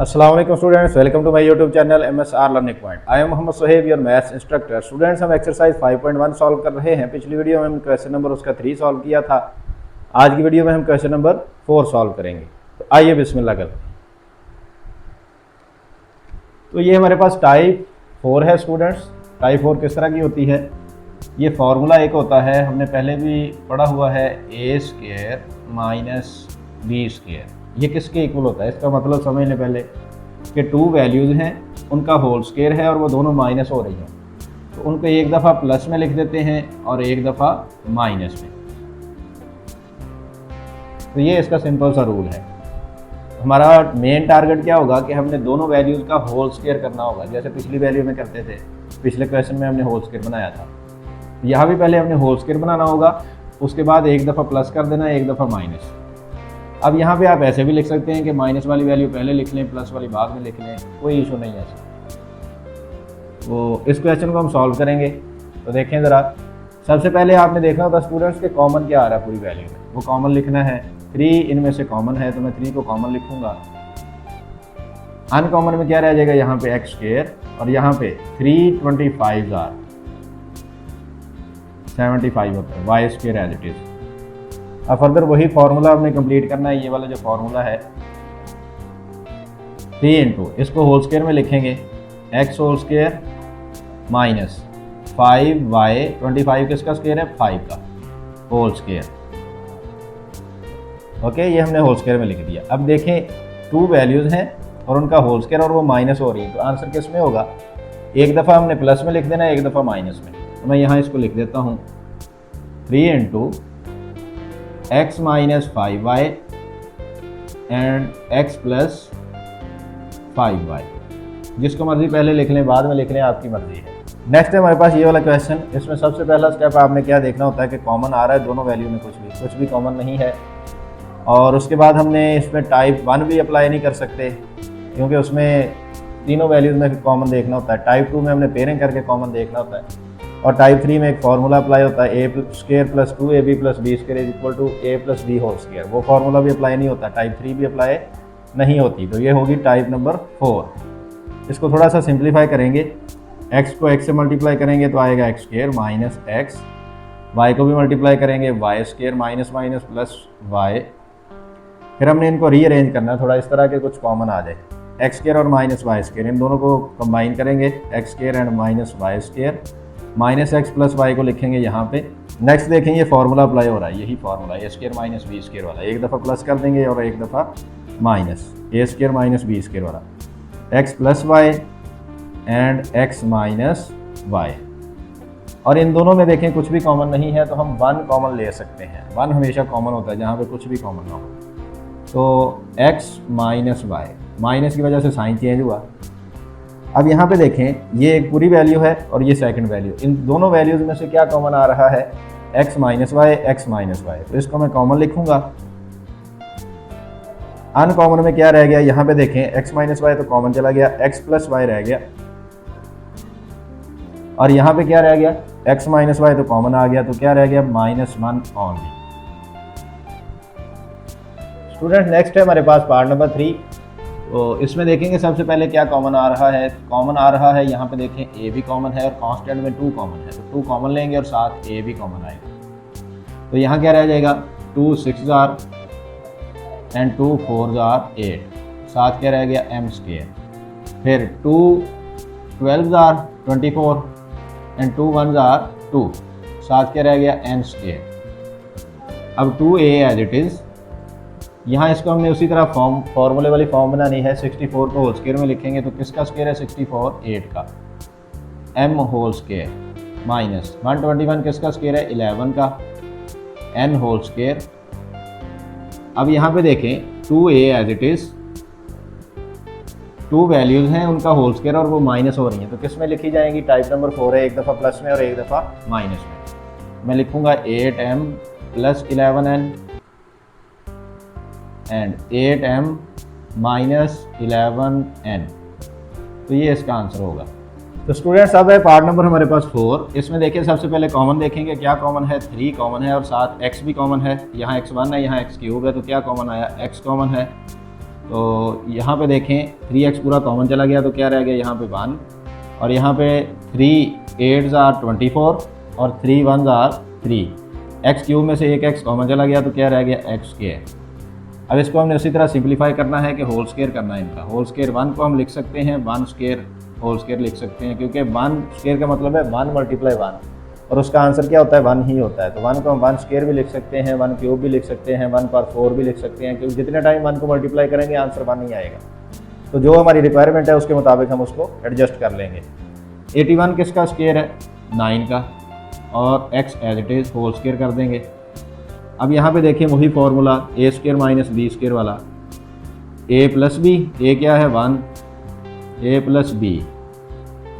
अस्सलाम वालेकुम students, welcome to my YouTube channel MSR learning point. I am Mohammad Suhaib, your maths instructor. Students, हम exercise 5.1 solve कर रहे हैं। पिछली वीडियो में हम क्वेश्चन नंबर उसका 3 सॉल्व किया था। आज की वीडियो में हम क्वेश्चन नंबर 4 सॉल्व करेंगे। तो आइए बिस्मिल्लाह करते हैं। तो ये हमारे पास टाइप 4 है स्टूडेंट्स। टाइप 4 किस तरह की होती है? ये फार्मूला एक होता है, हमने पहले भी पढ़ा हुआ है, a² - b²। ये किसके इक्वल होता है? इसका मतलब समझ लें पहले कि 2 वैल्यूज़ हैं, उनका होल स्क्वायर है और वो दोनों माइनस हो रही हैं। तो उनको एक दफ़ा प्लस में लिख देते हैं और एक दफ़ा माइनस में। तो ये इसका सिंपल सा रूल है। हमारा मेन टारगेट क्या होगा कि हमने दोनों वैल्यूज़ का होल स्क्वायर करना होगा, जैसे पिछली वैल्यू में करते थे। पिछले क्वेश्चन में हमने होल स्क्वायर बनाया था। यहाँ भी पहले हमने होल स्क्वायर बनाना होगा, उसके बाद एक दफ़ा प्लस कर देना, एक दफ़ा माइनस। अब यहाँ पे आप ऐसे भी लिख सकते हैं कि माइनस वाली वैल्यू पहले लिख लें, प्लस वाली बाद में लिख लें, कोई इशू नहीं है ऐसा। तो इस क्वेश्चन को हम सॉल्व करेंगे। तो देखें ज़रा, सबसे पहले आपने देखना होता स्टूडेंट्स के कॉमन क्या आ रहा है पूरी वैल्यू में। वो कॉमन लिखना है। 3 इनमें से कॉमन है तो मैं 3 को कॉमन लिखूँगा। अनकॉमन में क्या रह जाएगा? यहाँ पे x² और यहाँ पे 325 75 होता है, y² एज इट इज़। अब फर्दर वही फार्मूला हमने कंप्लीट करना है। ये वाला जो फार्मूला है 3 इंटू, इसको होल स्क्वायर में लिखेंगे, x whole square minus 5y, 25 किसका स्क्वायर है? 5 का होल स्क्वायर। ओके, ये हमने होल स्क्वायर में लिख दिया। अब देखें 2 वैल्यूज़ हैं और उनका होल स्क्वायर और वो माइनस हो रही है, तो आंसर किस में होगा? एक दफ़ा हमने प्लस में लिख देना, एक दफ़ा माइनस में। तो मैं यहाँ इसको लिख देता हूँ 3 into x minus 5y and x plus 5y। जिसको मर्जी पहले लिख लें, बाद में लिख लें, आपकी मर्जी है। नेक्स्ट है हमारे पास ये वाला क्वेश्चन। इसमें सबसे पहला स्टेप आपने क्या देखना होता है कि कॉमन आ रहा है दोनों वैल्यू में, कुछ भी कॉमन नहीं है। और उसके बाद हमने इसमें टाइप 1 भी अप्लाई नहीं कर सकते, क्योंकि उसमें तीनों वैल्यूज़ में कॉमन देखना होता है। टाइप 2 में हमने पेयरिंग करके कॉमन देखना होता है। और टाइप 3 में एक फार्मूला अप्लाई होता है, a² + 2ab + b² = a + b whole square. वो फार्मूला भी अप्लाई नहीं होता, टाइप 3 भी अप्लाई नहीं होती। तो ये होगी टाइप नंबर 4। इसको थोड़ा सा सिंप्लीफाई करेंगे। x को x से मल्टीप्लाई करेंगे तो आएगा x² माइनस x, y को भी मल्टीप्लाई करेंगे y² minus minus plus y। फिर हमने इनको रीअरेंज करना है थोड़ा इस तरह के कुछ कॉमन आ जाए। x² और माइनस y², इन दोनों को कंबाइन करेंगे, x² and minus y², minus x plus y को लिखेंगे यहाँ पे। नेक्स्ट देखें ये फार्मूला अप्लाई हो रहा है, यही फार्मूला a² माइनस b² वाला। एक दफ़ा प्लस कर देंगे और एक दफ़ा माइनस, a² माइनस b² वाला, x plus y and x minus y। और इन दोनों में देखें कुछ भी कॉमन नहीं है, तो हम 1 कॉमन ले सकते हैं। 1 हमेशा कॉमन होता है जहाँ पे कुछ भी कॉमन ना हो। तो x माइनस y, माइनस की वजह से साइन चेंज हुआ। अब यहाँ पे देखें ये एक पूरी वैल्यू है और ये सेकंड वैल्यू, इन दोनों वैल्यूज़ में से क्या कॉमन आ रहा है? x minus Y, x minus Y. तो इसको मैं कॉमन लिखूंगा। अनकॉमन में क्या रह गया? यहाँ पे देखें x माइनस वाई तो कॉमन चला गया, x प्लस वाई रह गया। और यहाँ पे क्या रह गया? x माइनस वाई तो कॉमन आ गया, तो क्या रह गया? -1 ओनली। स्टूडेंट, नेक्स्ट है हमारे पास पार्ट नंबर 3। तो इसमें देखेंगे सबसे पहले क्या कॉमन आ रहा है। कॉमन आ रहा है यहाँ पे देखें a भी कॉमन है और कांस्टेंट में 2 कॉमन है, तो 2 कॉमन लेंगे और साथ a भी कॉमन आएगा। तो यहाँ क्या रह जाएगा? 2 6 एंड 2 4 8, साथ क्या रह गया? m²। फिर 2 12 24 एंड 2 1 2, साथ क्या रह गया? n²। अब 2a एज इट इज़। यहाँ इसको हमने उसी तरह फार्मूले वाली फॉर्म बनानी है। 64 को होल स्क्वायर में लिखेंगे तो किसका स्क्वायर है? 64 8 का, m होल स्क्वायर माइनस 121 किसका स्क्वायर है? 11 का, n होल स्क्वायर। अब यहाँ पे देखें 2a as it is, 2 values हैं, उनका होल स्क्वायर और वो माइनस हो रही हैं, तो किस में लिखी जाएंगी? टाइप नंबर 4 है, एक दफ़ा प्लस में और एक दफ़ा माइनस में। मैं लिखूँगा 8m + 11n and 8m minus 11n। तो ये इसका आंसर होगा। तो स्टूडेंट्स, अब है पार्ट नंबर हमारे पास 4। इसमें देखिए सबसे पहले कॉमन देखेंगे क्या कॉमन है। 3 कॉमन है और साथ x भी कॉमन है। यहाँ x1 है, यहाँ x³ है, तो क्या कॉमन आया? x कॉमन है। तो यहाँ पे देखें 3x पूरा कॉमन चला गया तो क्या रह गया यहाँ पे 1, और यहाँ पे 3 8s are 24 और 3 1s are 3। एक्स क्यूब में से एक एक्स कॉमन चला गया तो क्या रह गया एक्स स्क्वायर। अब इसको हमने उसी तरह सिंप्लीफाई करना है कि होल स्क्वायर करना है इनका। होल स्क्वायर 1 को हम लिख सकते हैं 1 स्क्वायर होल स्क्वायर लिख सकते हैं, क्योंकि 1 स्क्वायर का मतलब है 1 × 1 और उसका आंसर क्या होता है 1 ही होता है। तो 1 को हम 1 स्क्वायर भी लिख सकते हैं, 1 क्यूब भी लिख सकते हैं, 1/4 भी लिख सकते हैं, क्योंकि जितने टाइम 1 को मल्टीप्लाई करेंगे आंसर 1 ही आएगा। तो जो हमारी रिक्वायरमेंट है उसके मुताबिक हम उसको एडजस्ट कर लेंगे। 81 किसका स्क्वायर है 9 का, और x as it is whole square कर देंगे। अब यहाँ पे देखिए वही formula a square minus B square वाला, a प्लस बी, a क्या है 1, a plus B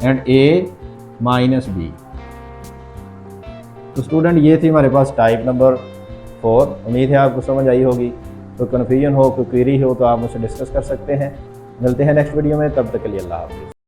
and a minus B. तो स्टूडेंट ये थी हमारे पास टाइप नंबर 4। उम्मीद है आपको समझ आई होगी। तो कन्फ्यूजन हो, कोई क्वेरी हो तो आप मुझसे डिस्कस कर सकते हैं। मिलते हैं नेक्स्ट वीडियो में, तब तक के लिए अल्लाह हाफिज़।